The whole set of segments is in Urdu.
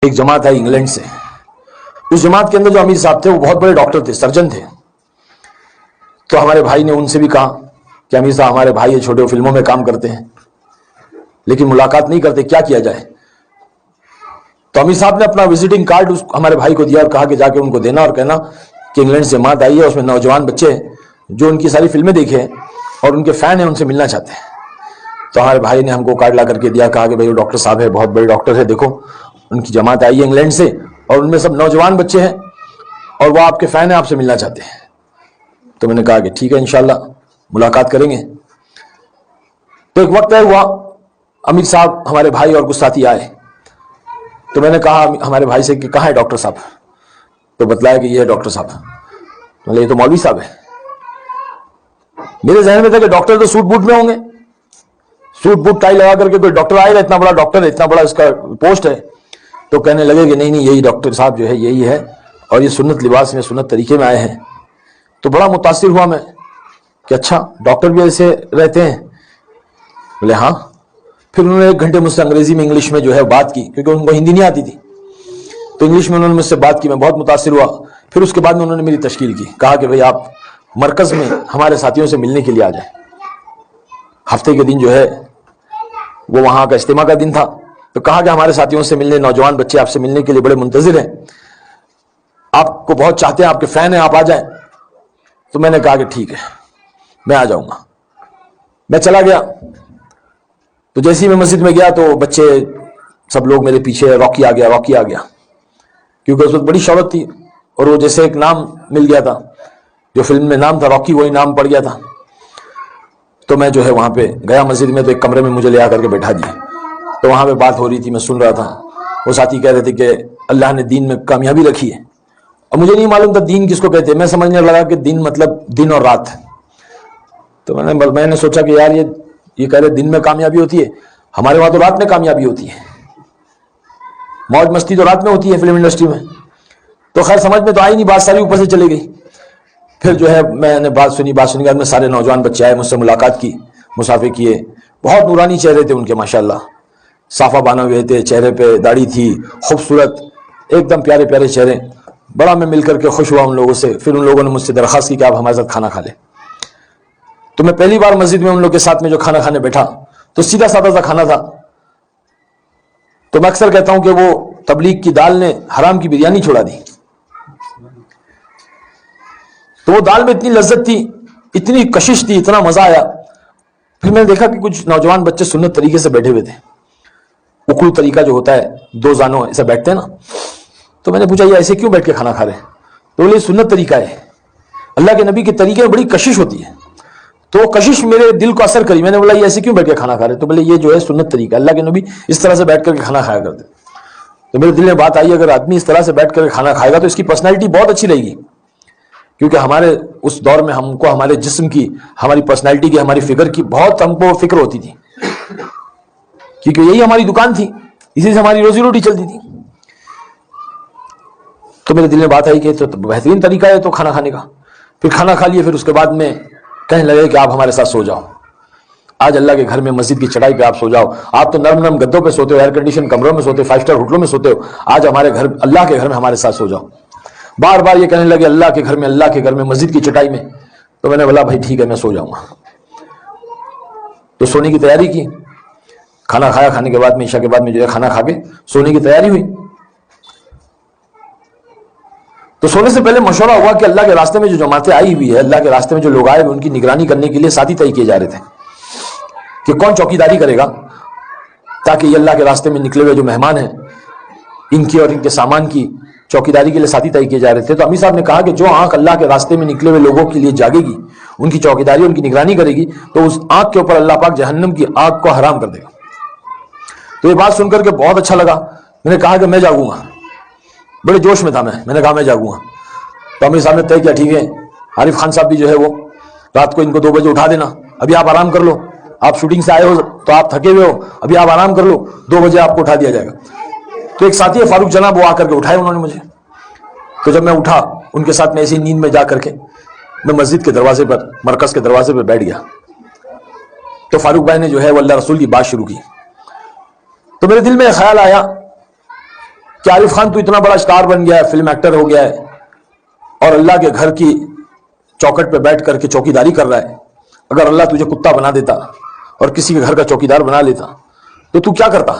ایک جماعت آئی انگلینڈ سے. اس جماعت کے اندر جو امیر صاحب تھے وہ بہت بڑے ڈاکٹر تھے، سرجن تھے. تو ہمارے بھائی نے ان سے بھی کہا کہ امیر صاحب ہمارے بھائی یہ چھوٹے فلموں میں کام کرتے ہیں لیکن ملاقات نہیں کرتے، کیا کیا جائے؟ تو امیر صاحب نے اپنا وزٹنگ کارڈ ہمارے بھائی کو دیا اور کہا کہ جا کے ان کو دینا اور کہنا کہ انگلینڈ سے جماعت آئی ہے، اس میں نوجوان بچے ہیں جو ان کی ساری فلمیں دیکھے ہیں اور ان کے فین ہیں، ان سے ملنا چاہتے ہیں. تو ہمارے بھائی نے ہم کو کارڈ لا کر کے دیا، کہا کہ بھائی وہ ڈاکٹر صاحب ہے، بہت بڑے ڈاکٹر ہے، دیکھو ان کی جماعت آئی ہے انگلینڈ سے اور ان میں سب نوجوان بچے ہیں اور وہ آپ کے فین ہیں، آپ سے ملنا چاہتے ہیں. تو میں نے کہا کہ ٹھیک ہے انشاءاللہ ملاقات کریں گے. تو ایک وقت طے ہوا، امیر صاحب ہمارے بھائی اور کچھ ساتھی آئے. تو میں نے کہا ہمارے بھائی سے کہ کہاں ہے ڈاکٹر صاحب؟ تو بتلایا کہ یہ ہے ڈاکٹر صاحب. یہ تو مولوی صاحب ہے. میرے ذہن میں تھا کہ ڈاکٹر تو سوٹ بوٹ میں ہوں گے، سوٹ بوٹ ٹائی لگا کر کے کوئی ڈاکٹر آئے گا، اتنا بڑا ڈاکٹر ہے، اتنا بڑا اس کا پوسٹ ہے. تو کہنے لگے کہ نہیں یہی ڈاکٹر صاحب جو ہے یہی ہے اور یہ سنت لباس میں سنت طریقے میں آئے ہیں. تو بڑا متاثر ہوا میں کہ اچھا ڈاکٹر بھی ایسے رہتے ہیں. بولے ہاں. پھر انہوں نے 1 گھنٹے مجھ سے انگریزی میں انگلش میں جو ہے بات کی، کیونکہ ان کو ہندی نہیں آتی تھی. تو انگلش میں انہوں نے مجھ سے بات کی، میں بہت متاثر ہوا. پھر اس کے بعد میں انہوں نے میری تشکیل کی، کہا کہ بھئی آپ مرکز میں ہمارے ساتھیوں سے ملنے کے لیے آ جائیں. ہفتے کے دن جو ہے وہ وہاں کا اجتماع کا دن تھا. تو کہا کہ ہمارے ساتھیوں سے ملنے، نوجوان بچے آپ سے ملنے کے لیے بڑے منتظر ہیں، آپ کو بہت چاہتے ہیں، آپ کے فین ہیں، آپ آ جائیں. تو میں نے کہا کہ ٹھیک ہے میں آ جاؤں گا. میں چلا گیا. تو جیسے ہی میں مسجد میں گیا تو بچے سب لوگ میرے پیچھے، راکی آ گیا، راکی آ گیا، کیونکہ اس وقت بڑی شہرت تھی اور وہ جیسے ایک نام مل گیا تھا، جو فلم میں نام تھا راکی وہی نام پڑ گیا تھا. تو میں جو ہے وہاں پہ گیا مسجد میں. تو ایک کمرے میں مجھے لے آ کر کے بیٹھا دیا. تو وہاں پہ بات ہو رہی تھی، میں سن رہا تھا. وہ ساتھی کہہ رہے تھے کہ اللہ نے دین میں کامیابی رکھی ہے. اور مجھے نہیں معلوم تھا دین کس کو کہتے ہیں. میں سمجھنے لگا کہ دین مطلب دن اور رات. تو میں نے سوچا کہ یار یہ کہہ رہے دن میں کامیابی ہوتی ہے، ہمارے وہاں تو رات میں کامیابی ہوتی ہے، موج مستی تو رات میں ہوتی ہے فلم انڈسٹری میں. تو خیر سمجھ میں تو آئی نہیں، بات ساری اوپر سے چلی گئی. پھر جو ہے میں نے بات سنی کے بعد میں سارے نوجوان بچے آئے، مجھ سے ملاقات کی، مسافے کیے. بہت نورانی چہرے تھے ان کے ماشاءاللہ، صافہ بانا ہوئے تھے، چہرے پہ داڑھی تھی، خوبصورت ایک دم پیارے پیارے چہرے. بڑا میں مل کر کے خوش ہوا ان لوگوں سے. پھر ان لوگوں نے مجھ سے درخواست کی کہ آپ ہمارے ساتھ کھانا کھا لیں. تو میں پہلی بار مسجد میں ان لوگ کے ساتھ میں جو کھانا کھانے بیٹھا تو سیدھا سادہ سا کھانا تھا. تو میں اکثر کہتا ہوں کہ وہ تبلیغ کی دال نے حرام کی بریانی چھوڑا دی. تو وہ دال میں اتنی لذت تھی، اتنی کشش تھی، اتنا مزہ آیا. پھر میں نے دیکھا کہ کچھ نوجوان بچے سنت طریقے سے بیٹھے ہوئے تھے. اکڑو طریقہ جو ہوتا ہے، 2 زانوں ایسے بیٹھتے ہیں نا. تو میں نے پوچھا یہ ایسے کیوں بیٹھ کے کھانا کھا رہے ہیں؟ تو بولے سنت طریقہ ہے، اللہ کے نبی کے طریقے میں بڑی کشش ہوتی ہے. تو وہ کشش میرے دل کو اثر کری. میں نے بولا یہ ایسے کیوں بیٹھ کے کھانا کھا رہے ہیں؟ تو بولے یہ جو ہے سنت طریقہ، اللہ کے نبی اس طرح سے بیٹھ کر کے کھانا کھایا کرتے. تو میرے دل میں بات آئی اگر آدمی اس طرح سے بیٹھ کر کے کھانا کھائے گا تو اس کی پرسنالٹی بہت اچھی رہے گی، کیونکہ ہمارے اس دور میں ہم کو ہمارے جسم کی، ہماری پرسنالٹی کی، ہماری فگر کی بہت ہم کو فکر ہوتی تھی، کیونکہ یہی ہماری دکان تھی، اسی سے ہماری روزی روٹی چلتی تھی. تو میرے دل میں بات آئی کہ تو بہترین طریقہ ہے تو کھانا کھانے کا. پھر کھانا کھا لیے. پھر اس کے بعد میں کہنے لگے کہ آپ ہمارے ساتھ سو جاؤ، آج اللہ کے گھر میں مسجد کی چڑھائی پہ آپ سو جاؤ. آپ تو نرم نرم گدوں پہ سوتے ہو، ایئر کنڈیشن کمروں میں سوتے ہو، 5 اسٹار ہوٹلوں میں سوتے ہو، آج ہمارے گھر اللہ کے گھر میں ہمارے ساتھ سو جاؤ. بار بار یہ کہنے لگے اللہ کے گھر میں، اللہ کے گھر میں، مسجد کی چٹائی میں. تو میں نے بولا بھائی ٹھیک ہے میں سو جاؤں گا. تو سونے کی تیاری کی. کھانا کھایا، کھانے کے بعد میں عشاء کے بعد میں جو ہے کھانا کھا کے سونے کی تیاری ہوئی. تو سونے سے پہلے مشورہ ہوا کہ اللہ کے راستے میں جو جماعتیں آئی ہوئی ہے، اللہ کے راستے میں جو لوگ آئے ہوئے، ان کی نگرانی کرنے کے لیے ساتھی طے کیے جا رہے تھے کہ کون چوکیداری کرے گا، تاکہ یہ اللہ کے راستے میں نکلے ہوئے جو مہمان ہیں ان کی اور ان کے سامان کی چوکیداری کے لیے ساتھی طے کیے جا رہے تھے. تو امیر صاحب نے کہا کہ جو آنکھ اللہ کے راستے میں نکلے ہوئے لوگوں کے لیے جاگے گی، ان کی چوکیداری، ان کی نگرانی کرے گی، تو اس آنکھ کے اوپر اللہ پاک جہنم کی آگ کو حرام کر دے گا. تو یہ بات سن کر کے بہت اچھا لگا. میں نے کہا کہ میں جاگوں گا. بڑے جوش میں تھا میں نے کہا میں جاگوں گا. تو امیر صاحب نے طے کیا ٹھیک ہے، عارف خان صاحب بھی جو ہے وہ رات کو ان کو 2 بجے اٹھا دینا، ابھی آپ آرام کر لو، آپ شوٹنگ سے آئے ہو تو آپ تھکے ہوئے ہو، ابھی آپ آرام کر لو، 2 بجے آپ کو اٹھا دیا جائے گا. تو ایک ساتھی ہے فاروق جناب، وہ آ کر کے اٹھائے انہوں نے مجھے. تو جب میں اٹھا ان کے ساتھ میں ایسی نیند میں جا کر کے میں مسجد کے دروازے پر، مرکز کے دروازے پر بیٹھ گیا. تو فاروق بھائی نے جو ہے وہ اللہ رسول کی بات شروع کی. تو میرے دل میں خیال آیا کہ عارف خان تو اتنا بڑا اسٹار بن گیا ہے, فلم ایکٹر ہو گیا ہے, اور اللہ کے گھر کی چوکٹ پہ بیٹھ کر کے چوکیداری کر رہا ہے. اگر اللہ تجھے کتا بنا دیتا اور کسی کے گھر کا چوکیدار بنا لیتا تو کیا کرتا؟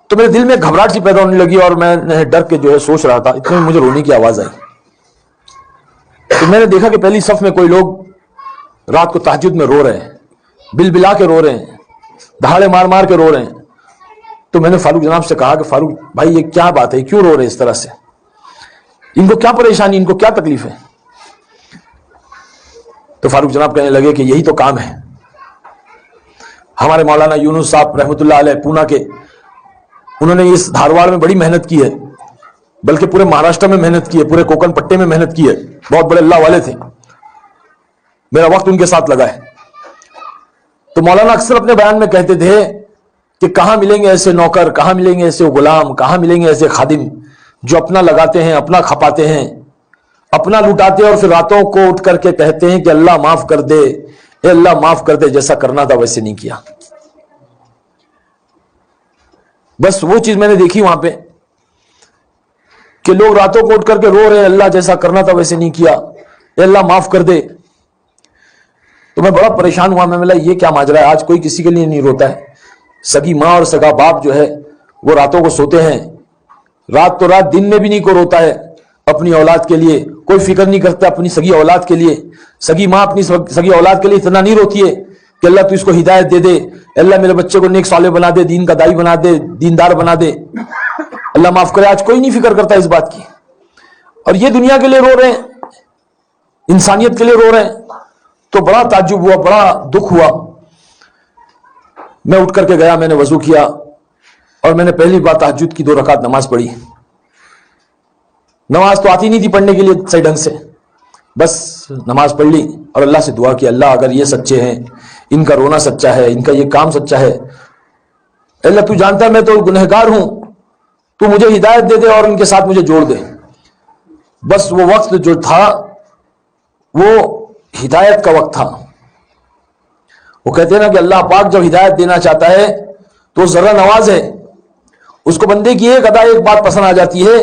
تو میرے دل میں گھبراہٹ سی پیدا ہونے لگی, اور میں ڈر کے جو ہے سوچ رہا تھا. اتنے میں مجھے رونے کی آواز آئی. تو میں نے دیکھا کہ پہلی صف میں کوئی لوگ رات کو تہجد میں رو رہے ہیں, بل بلا کے رو رہے ہیں, دہاڑے مار مار کے رو رہے ہیں. تو میں نے فاروق جناب سے کہا کہ فاروق بھائی یہ کیا بات ہے, کیوں رو رہے ہیں اس طرح سے, ان کو کیا پریشانی, ان کو کیا تکلیف ہے؟ تو فاروق جناب کہنے لگے کہ یہی تو کام ہے. ہمارے مولانا یونس صاحب رحمۃ اللہ علیہ پونا کے, انہوں نے اس دھارواڑ میں بڑی محنت کی ہے, بلکہ پورے مہاراشٹر میں محنت کی ہے, پورے کوکن پٹے میں محنت کی ہے. بہت بڑے اللہ والے تھے, میرا وقت ان کے ساتھ لگا ہے. تو مولانا اکثر اپنے بیان میں کہتے تھے کہ کہاں ملیں گے ایسے نوکر, کہاں ملیں گے ایسے غلام, کہاں ملیں گے ایسے خادم جو اپنا لگاتے ہیں, اپنا کھپاتے ہیں, اپنا لٹاتے ہیں, اور پھر راتوں کو اٹھ کر کے کہتے ہیں کہ اللہ معاف کر دے, اے اللہ معاف کر دے, جیسا کرنا تھا ویسے نہیں کیا. بس وہ چیز میں نے دیکھی وہاں پہ کہ لوگ راتوں کو اٹھ کر کے رو رہے ہیں, اللہ جیسا کرنا تھا ویسے نہیں کیا, اے اللہ معاف کر دے. تو میں بڑا پریشان ہوا. میں بولا یہ کیا ماجرا ہے, آج کوئی کسی کے لیے نہیں روتا ہے. سگی ماں اور سگا باپ جو ہے وہ راتوں کو سوتے ہیں, رات تو رات, دن میں بھی نہیں کو روتا ہے اپنی اولاد کے لیے, کوئی فکر نہیں کرتا اپنی سگی اولاد کے لیے. سگی ماں اپنی سگی اولاد کے لیے اتنا نہیں روتی ہے کہ اللہ تو اس کو ہدایت دے دے, اللہ میرے بچے کو نیک صالح بنا دے, دین کا دائی بنا دے, دیندار بنا دے, اللہ معاف کرے. آج کوئی نہیں فکر کرتا اس بات کی, اور یہ دنیا کے لیے رو رہے ہیں, انسانیت کے لیے رو رہے ہیں. تو بڑا تعجب ہوا, بڑا دکھ ہوا. میں اٹھ کر کے گیا, میں نے وضو کیا, اور میں نے پہلی بار تہجد کی 2 رکعت نماز پڑھی. نماز تو آتی نہیں تھی پڑھنے کے لیے صحیح ڈھنگ سے, بس نماز پڑھ لی اور اللہ سے دعا کی, اللہ اگر یہ سچے ہیں, ان کا رونا سچا ہے, ان کا یہ کام سچا ہے, اللہ تو جانتا ہے میں تو گنہگار ہوں, تو مجھے ہدایت دے دے اور ان کے ساتھ مجھے جوڑ دے. بس وہ وقت جو تھا وہ ہدایت کا وقت تھا. وہ کہتے ہیں نا کہ اللہ پاک جب ہدایت دینا چاہتا ہے تو ذرا نواز ہے, اس کو بندے کی ایک ادا, ایک بات پسند آ جاتی ہے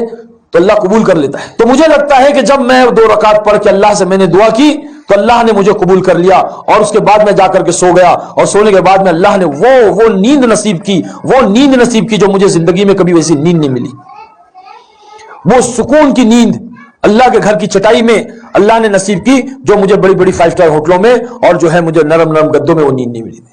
تو اللہ قبول کر لیتا ہے. تو مجھے لگتا ہے کہ جب میں 2 رکعت پڑھ کے اللہ سے میں نے دعا کی تو اللہ نے مجھے قبول کر لیا, اور اس کے بعد میں جا کر کے سو گیا, اور سونے کے بعد میں اللہ نے وہ نیند نصیب کی, وہ نیند نصیب کی جو مجھے زندگی میں کبھی ویسی نیند نہیں ملی. وہ سکون کی نیند اللہ کے گھر کی چٹائی میں اللہ نے نصیب کی, جو مجھے بڑی بڑی 5 اسٹار ہوٹلوں میں اور جو ہے مجھے نرم نرم گدوں میں وہ نیند نہیں ملی تھی.